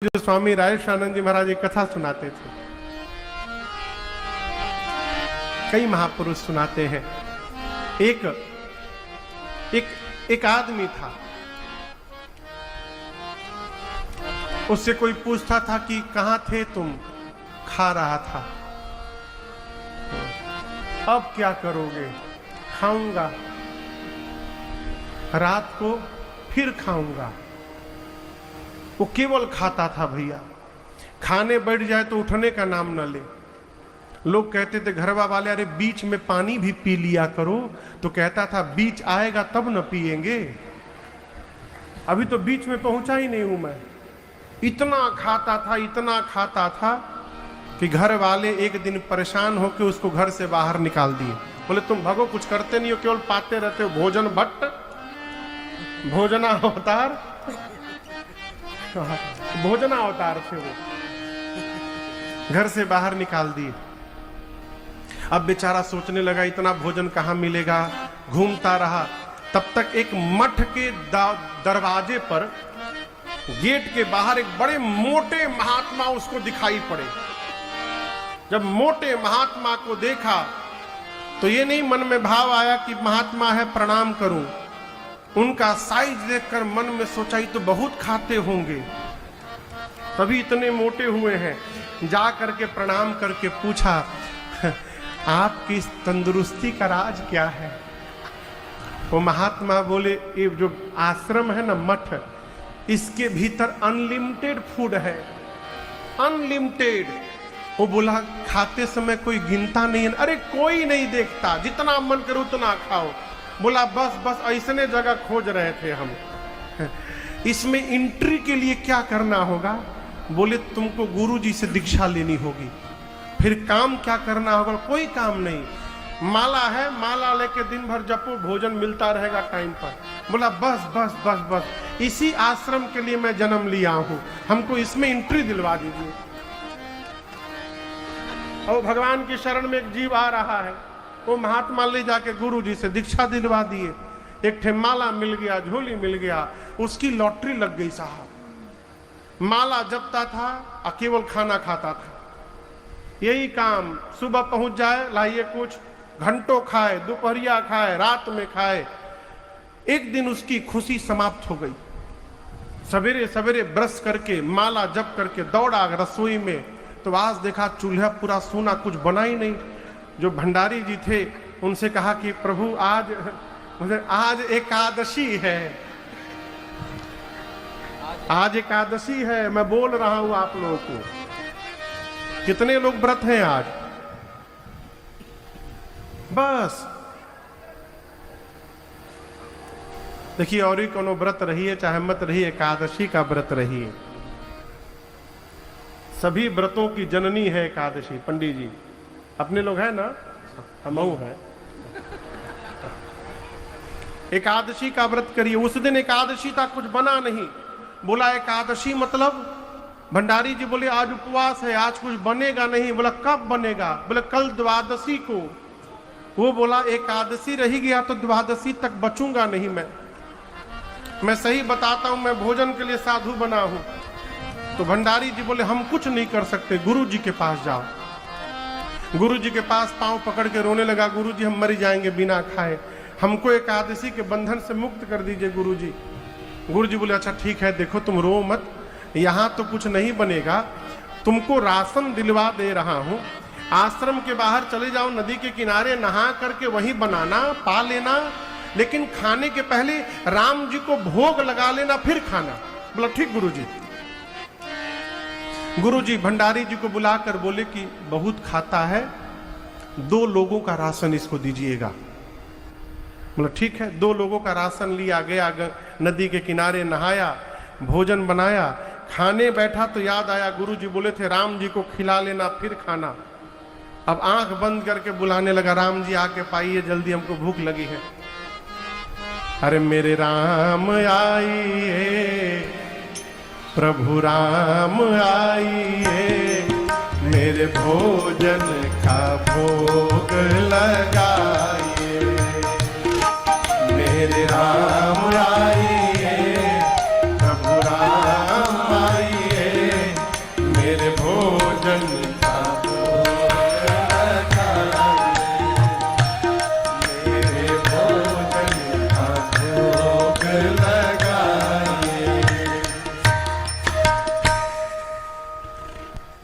जो स्वामी राजेशानंद जी महाराज एक कथा सुनाते थे, कई महापुरुष सुनाते हैं। एक आदमी था, उससे कोई पूछता था कि कहां थे तुम, खा रहा था। अब क्या करोगे? खाऊंगा, रात को फिर खाऊंगा। वो केवल खाता था भैया, खाने बैठ जाए तो उठने का नाम न ले। लोग कहते थे घरवा वाले, अरे बीच में पानी भी पी लिया करो, तो कहता था बीच आएगा तब न पिएंगे, अभी तो बीच में पहुंचा ही नहीं हूं मैं। इतना खाता था कि घर वाले एक दिन परेशान होकर उसको घर से बाहर निकाल दिए। बोले तुम भगो, कुछ करते नहीं हो, केवल पाते रहते हो। भोजन भट्ट, भोजना अवतार, भोजना अवतार थे वो। घर से बाहर निकाल दिए। अब बेचारा सोचने लगा इतना भोजन कहां मिलेगा, घूमता रहा। तब तक एक मठ के दरवाजे पर, गेट के बाहर एक बड़े मोटे महात्मा उसको दिखाई पड़े। जब मोटे महात्मा को देखा तो ये नहीं मन में भाव आया कि महात्मा है प्रणाम करूं। उनका साइज देखकर मन में सोचा ही तो बहुत खाते होंगे, तभी इतने मोटे हुए हैं। जा करके प्रणाम करके पूछा, आपकी इस तंदुरुस्ती का राज क्या है? वो महात्मा बोले, ये जो आश्रम है ना, मठ, इसके भीतर अनलिमिटेड फूड है, अनलिमिटेड। वो बोला खाते समय कोई गिनता नहीं है। अरे कोई नहीं देखता, जितना मन करो उतना खाओ। बोला बस ऐसने जगह खोज रहे थे हम, इसमें एंट्री के लिए क्या करना होगा? बोले तुमको गुरुजी से दीक्षा लेनी होगी। फिर काम क्या करना होगा? कोई काम नहीं, माला है, माला लेके दिन भर जपो, भोजन मिलता रहेगा टाइम पर। बोला बस इसी आश्रम के लिए मैं जन्म लिया हूं, हमको इसमें एंट्री दिलवा दीजिए। और भगवान की शरण में एक जीव आ रहा है, वो महात्मा ले जाके गुरुजी से दीक्षा दिलवा दिए। एक ठे माला मिल गया, झोली मिल गया, उसकी लॉटरी लग गई साहब। माला जपता था और केवल खाना खाता था, यही काम। सुबह पहुंच जाए, लाइए कुछ, घंटों खाए, दोपहरिया खाए, रात में खाए। एक दिन उसकी खुशी समाप्त हो गई। सवेरे सवेरे ब्रश करके, माला जप करके दौड़ा रसोई में, तो आज देखा चूल्हा पूरा सूना, कुछ बना ही नहीं। जो भंडारी जी थे उनसे कहा कि प्रभु आज एकादशी है, आज एकादशी है, मैं बोल रहा हूं आप लोगों को। कितने लोग व्रत हैं आज? बस देखिए, और ही कोनो व्रत रही है चाहे मत रही, एकादशी का व्रत रही है। सभी व्रतों की जननी है एकादशी। पंडित जी अपने लोग हैं ना, हमऊ है। एकादशी का व्रत करिए। उस दिन एकादशी था, कुछ बना नहीं। बोला एकादशी मतलब? भंडारी जी बोले आज उपवास है, आज कुछ बनेगा नहीं। बोला कब बनेगा? बोले कल द्वादशी को। वो बोला एकादशी रही गया तो द्वादशी तक बचूंगा नहीं मैं सही बताता हूं, मैं भोजन के लिए साधु बना हूं। तो भंडारी जी बोले हम कुछ नहीं कर सकते, गुरु जी के पास जाओ। गुरु जी के पास पांव पकड़ के रोने लगा, गुरु जी हम मर जाएंगे बिना खाए, हमको एकादशी के बंधन से मुक्त कर दीजिए गुरु जी। गुरु जी बोले अच्छा ठीक है, देखो तुम रो मत, यहाँ तो कुछ नहीं बनेगा, तुमको राशन दिलवा दे रहा हूँ। आश्रम के बाहर चले जाओ, नदी के किनारे नहा करके वहीं बनाना, पा लेना, लेकिन खाने के पहले राम जी को भोग लगा लेना, फिर खाना। बोला ठीक गुरु जी। गुरु जी भंडारी जी को बुलाकर बोले कि बहुत खाता है, 2 लोगों का राशन इसको दीजिएगा। बोला ठीक है। 2 लोगों का राशन लिया गया, नदी के किनारे नहाया, भोजन बनाया, खाने बैठा तो याद आया गुरु जी बोले थे राम जी को खिला लेना फिर खाना। अब आंख बंद करके बुलाने लगा, राम जी आके पाइए जल्दी, हमको भूख लगी है। अरे मेरे राम आइए, प्रभु राम आइए, मेरे भोजन का भोग लगाइए। मेरे राम आइए, प्रभु राम आइए,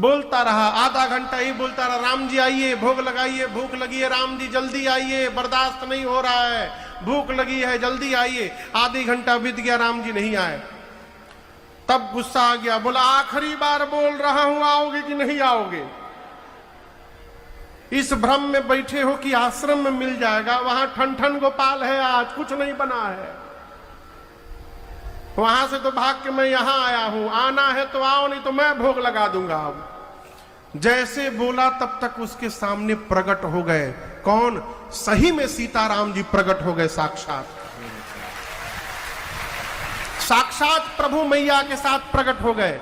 बोलता रहा, आधा घंटा ही बोलता रहा, राम जी आइए, भोग लगाइए, भूख लगी है, राम जी जल्दी आइए, बर्दाश्त नहीं हो रहा है, भूख लगी है, जल्दी आइए। आधी घंटा बीत गया, राम जी नहीं आए। तब गुस्सा आ गया, बोला आखिरी बार बोल रहा हूं, आओगे कि नहीं आओगे? इस भ्रम में बैठे हो कि आश्रम में मिल जाएगा, वहां ठन ठन गोपाल है, आज कुछ नहीं बना है। वहां से तो भाग के मैं यहां आया हूं, आना है तो आओ, नहीं तो मैं भोग लगा दूंगा। अब जैसे बोला तब तक उसके सामने प्रकट हो गए। कौन? सही में सीताराम जी प्रकट हो गए, साक्षात साक्षात प्रभु मैया के साथ प्रकट हो गए।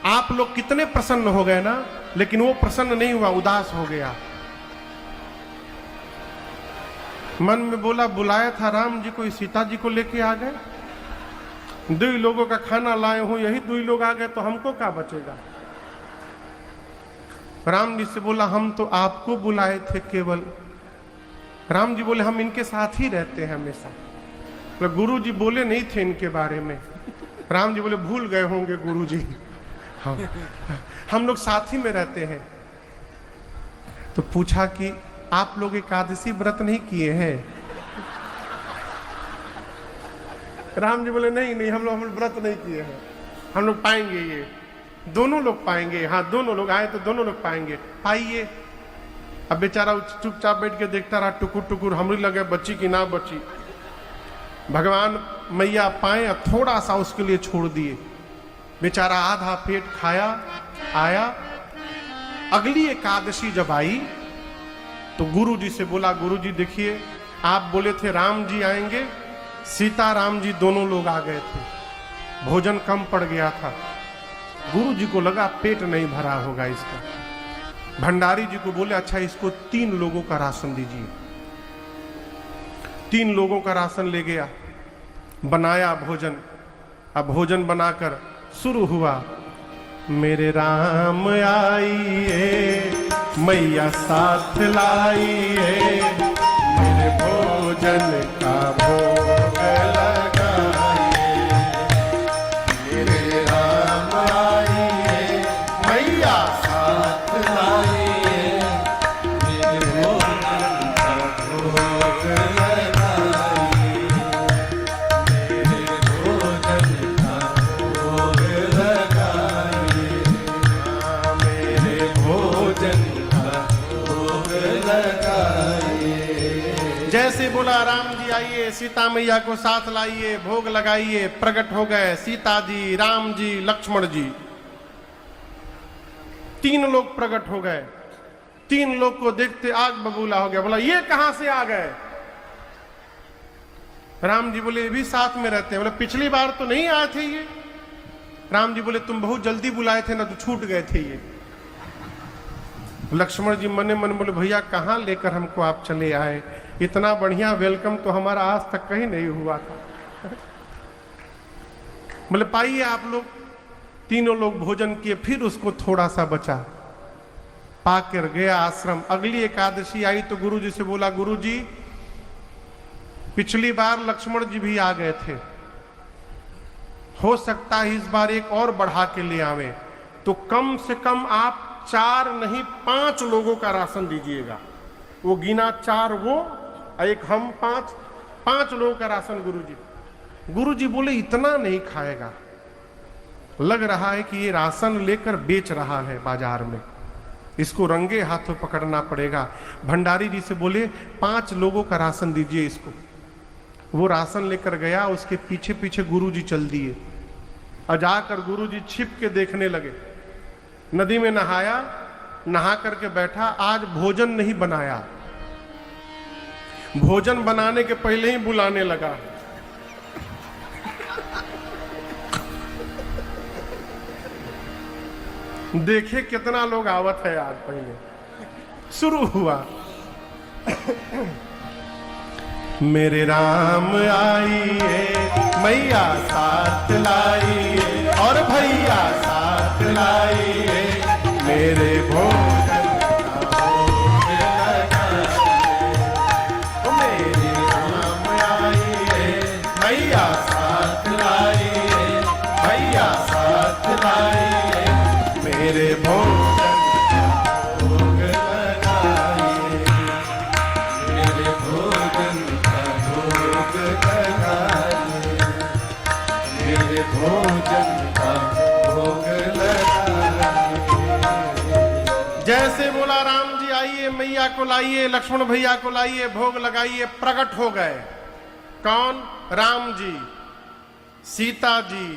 आप लोग कितने प्रसन्न हो गए ना, लेकिन वो प्रसन्न नहीं हुआ, उदास हो गया। मन में बोला बुलाया था राम जी को, सीता जी को लेके आ गए, 2 लोगों का खाना लाए हूं, यही 2 लोग आ गए तो हमको क्या बचेगा? राम जी से बोला हम तो आपको बुलाए थे केवल। राम जी बोले हम इनके साथ ही रहते हैं हमेशा। तो गुरु जी बोले नहीं थे इनके बारे में। राम जी बोले भूल गए होंगे गुरु जी, हम लोग साथ ही में रहते हैं। तो पूछा कि आप लोग एकादशी व्रत नहीं किए हैं? राम जी बोले नहीं नहीं, हम लोग व्रत नहीं किए हैं, हम लोग पाएंगे, ये दोनों लोग पाएंगे। हाँ, दोनों लोग आए तो दोनों लोग पाएंगे, पाइए। अब बेचारा चुपचाप बैठ के देखता रहा, टुकुर टुकुर, हमरी लगे बची कि ना बची। भगवान मैया पाए और थोड़ा सा उसके लिए छोड़ दिए। बेचारा आधा पेट खाया, आया। अगली एकादशी जब आई तो गुरु जी से बोला, गुरु जी देखिए आप बोले थे राम जी आएंगे, सीता राम जी दोनों लोग आ गए थे, भोजन कम पड़ गया था। गुरु जी को लगा पेट नहीं भरा होगा इसका। भंडारी जी को बोले अच्छा इसको 3 लोगों का राशन दीजिए। 3 लोगों का राशन ले गया, बनाया भोजन। अब भोजन बनाकर शुरू हुआ, मेरे राम आइए, मैया साथ लाइए, मेरे भोजन का भोग लगाइए। मेरे राम आइए, मैया साथ लाइए, मेरे भोजन का भोग लगाइए, मेरे भोजन का भोग लगाइए, मेरे भोजन का भोग लगाइए। जैसे बोला राम जी आइए, सीता मैया को साथ लाइए, भोग लगाइए, प्रकट हो गए सीता जी, राम जी, लक्ष्मण जी। 3 लोग प्रकट हो गए। 3 लोग को देखते आग बबूला हो गया। बोला ये कहां से आ गए? राम जी बोले ये भी साथ में रहते हैं। बोले पिछली बार तो नहीं आए थे ये। राम जी बोले तुम बहुत जल्दी बुलाए थे ना, तो छूट गए थे ये। लक्ष्मण जी मने मन बोले भैया कहां लेकर हमको आप चले आए, इतना बढ़िया वेलकम तो हमारा आज तक कहीं नहीं हुआ था। बोले पाइए आप लोग। तीनों लोग भोजन किए, फिर उसको थोड़ा सा बचा, पाकर गया आश्रम। अगली एकादशी आई तो गुरु जी से बोला गुरु जी पिछली बार लक्ष्मण जी भी आ गए थे, हो सकता है इस बार एक और बढ़ा के ले आवे, तो कम से कम आप 4 नहीं 5 लोगों का राशन दीजिएगा। वो गिना 4 वो, एक हम, 5 लोगों का राशन गुरु जी बोले इतना नहीं खाएगा, लग रहा है कि ये राशन लेकर बेच रहा है बाजार में, इसको रंगे हाथों पकड़ना पड़ेगा। भंडारी जी से बोले 5 लोगों का राशन दीजिए इसको। वो राशन लेकर गया, उसके पीछे पीछे गुरु जी चल दिए और जाकर गुरु जी छिप के देखने लगे। नदी में नहाया, नहा करके बैठा, आज भोजन नहीं बनाया। भोजन बनाने के पहले ही बुलाने लगा। देखे कितना लोग आवत है। आज पहले शुरू हुआ, मेरे राम आइए, मैया साथ लाइए, और भैया साथ लाइए, मेरे भोजन का भोग लगाइए। मेरे राम आइए, मैया साथ लाइए, भैया साथ लाइए, मेरे भोजन का भोग लगाइए, मेरे भोजन का भोग लगाइए, मेरे भोजन का भोग लगाइए। जैसे बोला राम जी आइए, मैया को लाइए, लक्ष्मण भैया को लाइए, भोग लगाइए, प्रकट हो गए। कौन? राम जी, सीता जी,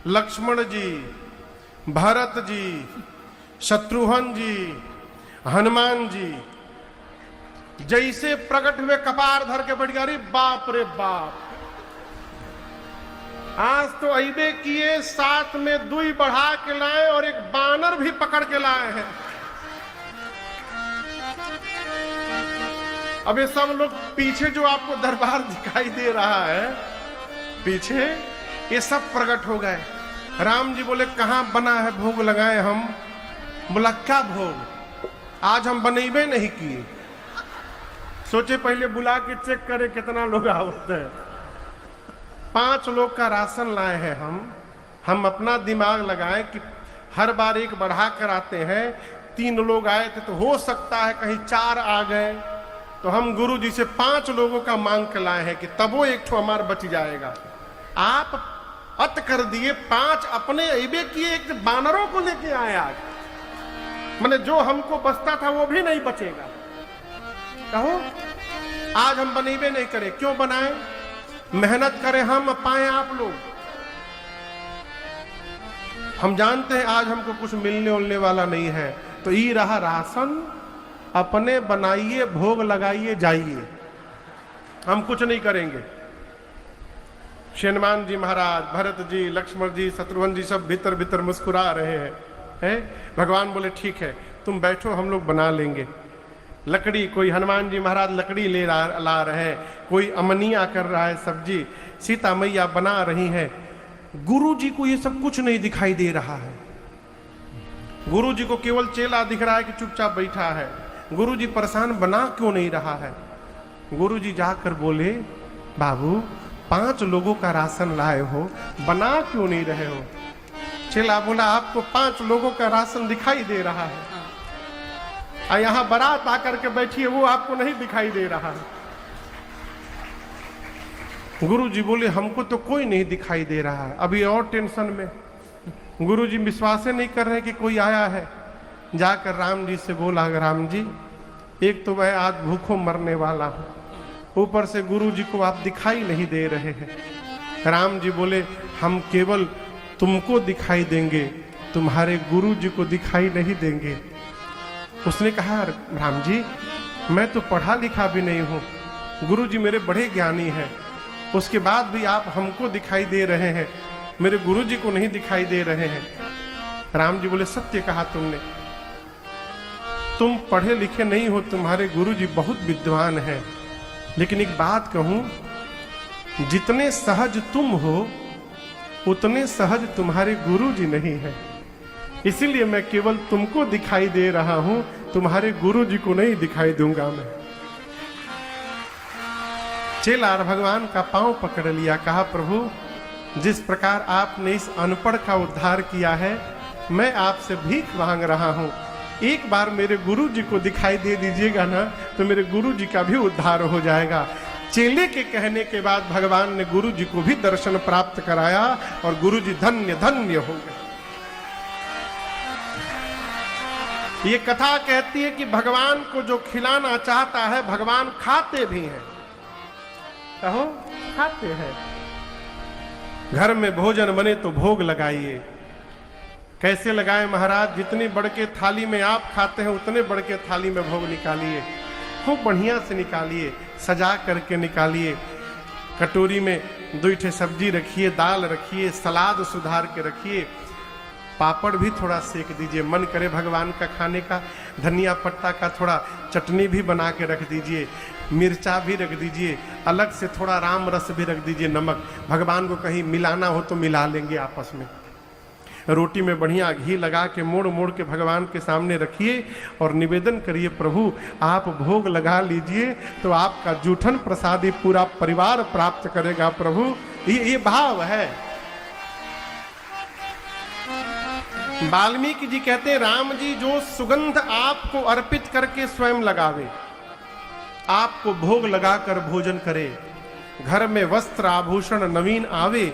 लक्ष्मण जी, भरत जी, शत्रुघ्न जी, हनुमान जी। जैसे प्रकट हुए कपार धर के बैठ गया, अरे बाप रे बाप, आज तो अइबे किए, साथ में दुई बढ़ा के लाए और एक बानर भी पकड़ के लाए हैं। अब ये सब लोग पीछे जो आपको दरबार दिखाई दे रहा है, पीछे ये सब प्रकट हो गए। राम जी बोले कहां बना है भोग लगाए हम? बोला क्या भोग? आज हम बनेबे नहीं किए। सोचे पहले बुला के चेक करे कितना लोग आवते हैं। 5 लोग का राशन लाए हैं हम अपना दिमाग लगाए कि हर बार एक बढ़ा कर आते हैं। 3 लोग आए थे तो हो सकता है कहीं 4 आ गए, तो हम गुरु जी से 5 लोगों का मांग के लाए हैं कि तब वो एक ठो हमार बच जाएगा। आप अत कर दिए, 5 अपने अइबे किए, एक बानरों को लेके आए आज। मैंने जो हमको बचता था वो भी नहीं बचेगा। कहो आज हम बनेबे नहीं करे। क्यों बनाए? मेहनत करें हम, पाए आप लोग। हम जानते हैं आज हमको कुछ मिलने उलने वाला नहीं है, तो ये रहा राशन, अपने बनाइए, भोग लगाइए, जाइए, हम कुछ नहीं करेंगे। हनुमान जी महाराज, भरत जी, लक्ष्मण जी, शत्रुघ्न जी सब भीतर भीतर मुस्कुरा रहे हैं। भगवान बोले ठीक है तुम बैठो, हम लोग बना लेंगे। लकड़ी, कोई हनुमान जी महाराज लकड़ी ला रहे हैं, कोई अमनिया कर रहा है सब्जी, सीता मैया बना रही हैं। गुरु जी को ये सब कुछ नहीं दिखाई दे रहा है। गुरु जी को केवल चेला दिख रहा है कि चुपचाप बैठा है। गुरु जी परेशान बना क्यों नहीं रहा है? गुरु जी जाकर बोले बाबू 5 लोगों का राशन लाए हो, बना क्यों नहीं रहे हो? चेला बोला आपको 5 लोगों का राशन दिखाई दे रहा है, और यहां बारात आकर के बैठी है वो आपको नहीं दिखाई दे रहा है। गुरु जी बोले हमको तो कोई नहीं दिखाई दे रहा है। अभी और टेंशन में गुरु जी विश्वास नहीं कर रहे कि कोई आया है। जाकर राम जी से बोला राम जी एक तो मैं आज भूखों मरने वाला हूं, ऊपर से गुरु जी को आप दिखाई नहीं दे रहे हैं। राम जी बोले हम केवल तुमको दिखाई देंगे, तुम्हारे गुरु जी को दिखाई नहीं देंगे। उसने कहा राम जी मैं तो पढ़ा लिखा भी नहीं हूँ, गुरु जी मेरे बड़े ज्ञानी हैं, उसके बाद भी आप हमको दिखाई दे रहे हैं, मेरे गुरु जी को नहीं दिखाई दे रहे हैं। राम जी बोले सत्य कहा तुमने, तुम पढ़े लिखे नहीं हो, तुम्हारे गुरु जी बहुत विद्वान हैं, लेकिन एक बात कहूं, जितने सहज तुम हो उतने सहज तुम्हारे गुरु जी नहीं है। इसीलिए मैं केवल तुमको दिखाई दे रहा हूं, तुम्हारे गुरु जी को नहीं दिखाई दूंगा मैं। चेला भगवान का पांव पकड़ लिया, कहा प्रभु जिस प्रकार आपने इस अनपढ़ का उद्धार किया है, मैं आपसे भीख मांग रहा हूं, एक बार मेरे गुरु जी को दिखाई दे दीजिएगा ना, तो मेरे गुरु जी का भी उद्धार हो जाएगा। चेले के कहने के बाद भगवान ने गुरु जी को भी दर्शन प्राप्त कराया और गुरु जी धन्य धन्य हो गए। ये कथा कहती है कि भगवान को जो खिलाना चाहता है भगवान खाते भी हैं। कहो खाते हैं। घर में भोजन बने तो भोग लगाइए। कैसे लगाए महाराज? जितनी बड़ के थाली में आप खाते हैं उतने बड़ के थाली में भोग निकालिए, खूब बढ़िया से निकालिए, सजा करके निकालिए। कटोरी में 2 ठे सब्जी रखिए, दाल रखिए, सलाद सुधार के रखिए, पापड़ भी थोड़ा सेक दीजिए, मन करे भगवान का खाने का। धनिया पत्ता का थोड़ा चटनी भी बना के रख दीजिए, मिर्चा भी रख दीजिए, अलग से थोड़ा राम रस भी रख दीजिए, नमक। भगवान को कहीं मिलाना हो तो मिला लेंगे आपस में। रोटी में बढ़िया घी लगा के मोड़ मोड़ के भगवान के सामने रखिए और निवेदन करिए प्रभु आप भोग लगा लीजिए तो आपका जूठन प्रसादी पूरा परिवार प्राप्त करेगा प्रभु। ये भाव है। वाल्मीकि जी कहते हैं, राम जी जो सुगंध आपको अर्पित करके स्वयं लगावे, आपको भोग लगाकर भोजन करे, घर में वस्त्र आभूषण नवीन आवे,